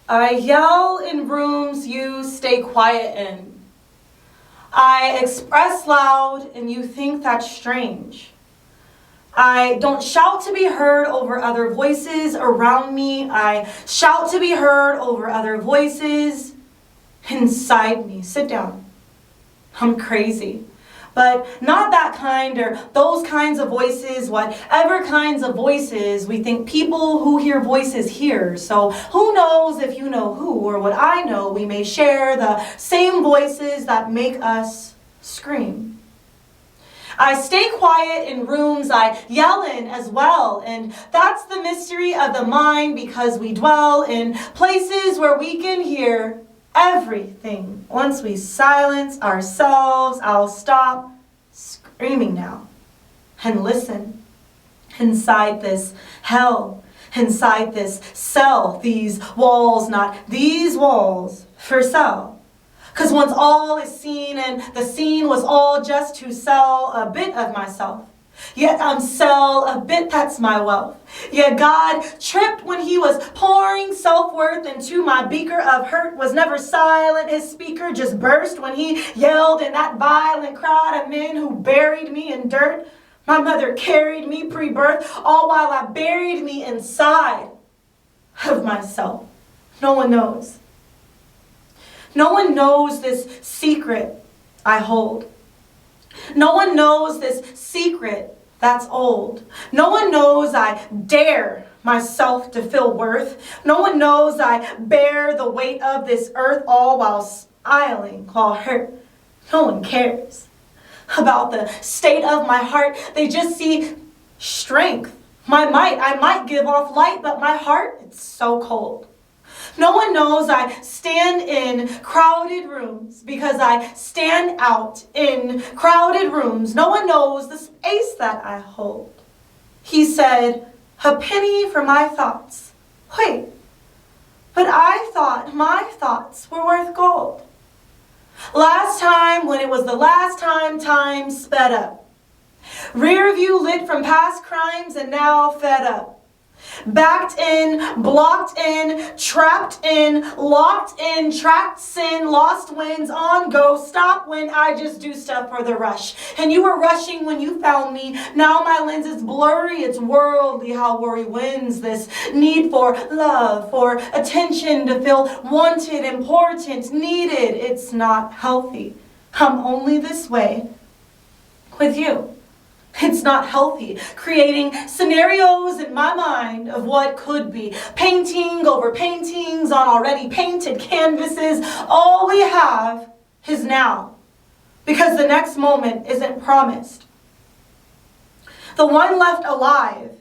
I yell in rooms you stay quiet in. I express loud and you think that's strange. I don't shout to be heard over other voices around me. I shout to be heard over other voices inside me. Sit down. I'm crazy. But not that kind or those kinds of voices, whatever kinds of voices we think people who hear voices hear. So who knows if you know who or what I know, we may share the same voices that make us scream. I stay quiet in rooms I yell in as well, and that's the mystery of the mind because we dwell in places where we can hear everything. Once we silence ourselves, I'll stop screaming now and listen. Inside this hell, inside this cell, these walls, not these walls, for sale. Because once all is seen and the scene was all just to sell a bit of myself. Yet I'm sell a bit, that's my wealth. Yet God tripped when he was pouring self-worth into my beaker of hurt, was never silent. His speaker just burst when he yelled in that violent crowd of men who buried me in dirt. My mother carried me pre-birth, all while I buried me inside of myself. No one knows. No one knows this secret I hold. No one knows this secret that's old. No one knows I dare myself to feel worth. No one knows I bear the weight of this earth all while smiling while hurt. No one cares about the state of my heart. They just see strength, my might. I might give off light, but my heart, it's so cold. No one knows I stand in crowded rooms because I stand out in crowded rooms. No one knows the space that I hold. He said, a penny for my thoughts. Wait, but I thought my thoughts were worth gold. Last time, when it was the last time sped up. Rear view lit from past crimes and now fed up. Backed in, blocked in, trapped in, locked in, tracked sin, lost wins, on go, stop when I just do stuff for the rush. And you were rushing when you found me. Now my lens is blurry, it's worldly how worry wins. This need for love, for attention, to feel wanted, important, needed. It's not healthy. I'm only this way with you. It's not healthy. Creating scenarios in my mind of what could be. Painting over paintings on already painted canvases. All we have is now. Because the next moment isn't promised. The one left alive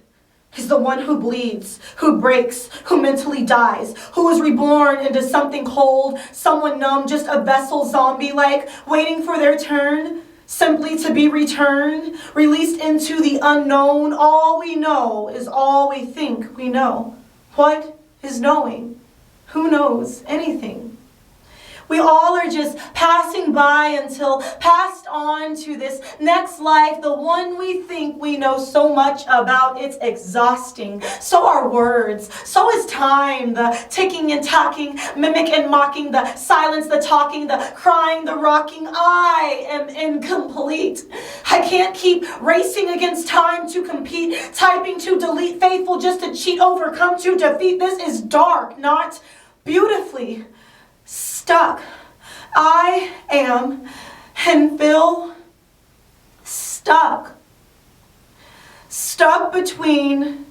is the one who bleeds, who breaks, who mentally dies, who is reborn into something cold, someone numb, just a vessel zombie-like, waiting for their turn. Simply to be returned, released into the unknown. All we know is all we think we know. What is knowing? Who knows anything? We all are just passing by until passed on to this next life, the one we think we know so much about. It's exhausting. So are words. So is time. The ticking and talking, mimic and mocking, the silence, the talking, the crying, the rocking. I am incomplete. I can't keep racing against time to compete, typing to delete, faithful just to cheat, overcome to defeat. This is dark, not beautifully stuck. I am and feel stuck. Stuck between,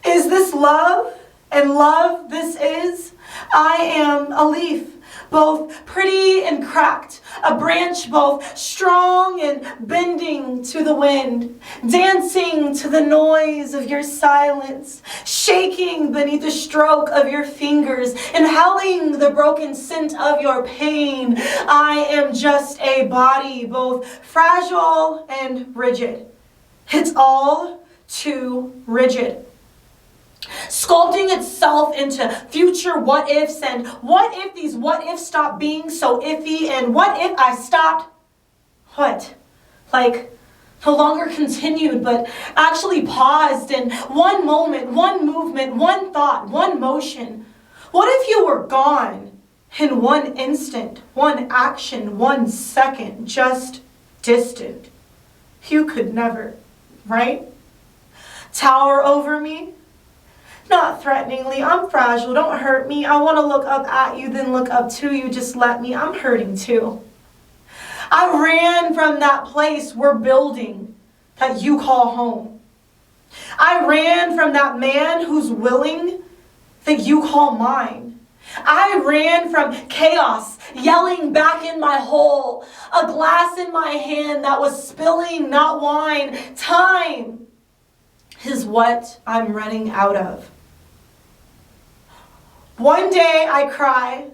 is this love and love this is? I am a leaf, both pretty and cracked, a branch both strong and bending to the wind, dancing to the noise of your silence, shaking beneath the stroke of your fingers, inhaling the broken scent of your pain. I am just a body, both fragile and rigid. It's all too rigid. Sculpting itself into future what ifs, and what if these what ifs stop being so iffy, and what if I stopped, what? Like, no longer continued, but actually paused in one moment, one movement, one thought, one motion. What if you were gone in one instant, one action, 1 second, just distant? You could never, right? Tower over me? Not threateningly. I'm fragile. Don't hurt me. I want to look up at you, then look up to you. Just let me. I'm hurting too. I ran from that place we're building that you call home. I ran from that man who's willing that you call mine. I ran from chaos, yelling back in my hole, a glass in my hand that was spilling, not wine. Time is what I'm running out of. One day I cry,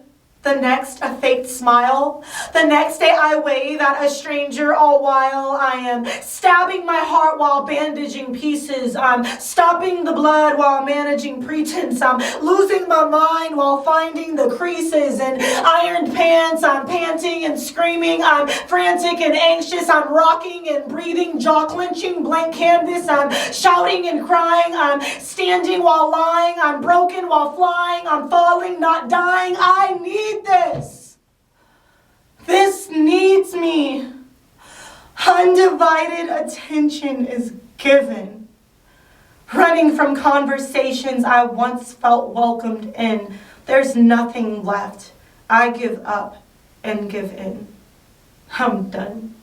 the next a faked smile. The next day I wave at a stranger all while I am stabbing my heart while bandaging pieces. I'm stopping the blood while managing pretense. I'm losing my mind while finding the creases in ironed pants. I'm panting and screaming. I'm frantic and anxious. I'm rocking and breathing, jaw clenching, blank canvas. I'm shouting and crying. I'm standing while lying. I'm broken while flying. I'm falling, not dying. I need this. This needs me. Undivided attention is given. Running from conversations I once felt welcomed in. There's nothing left. I give up and give in. I'm done.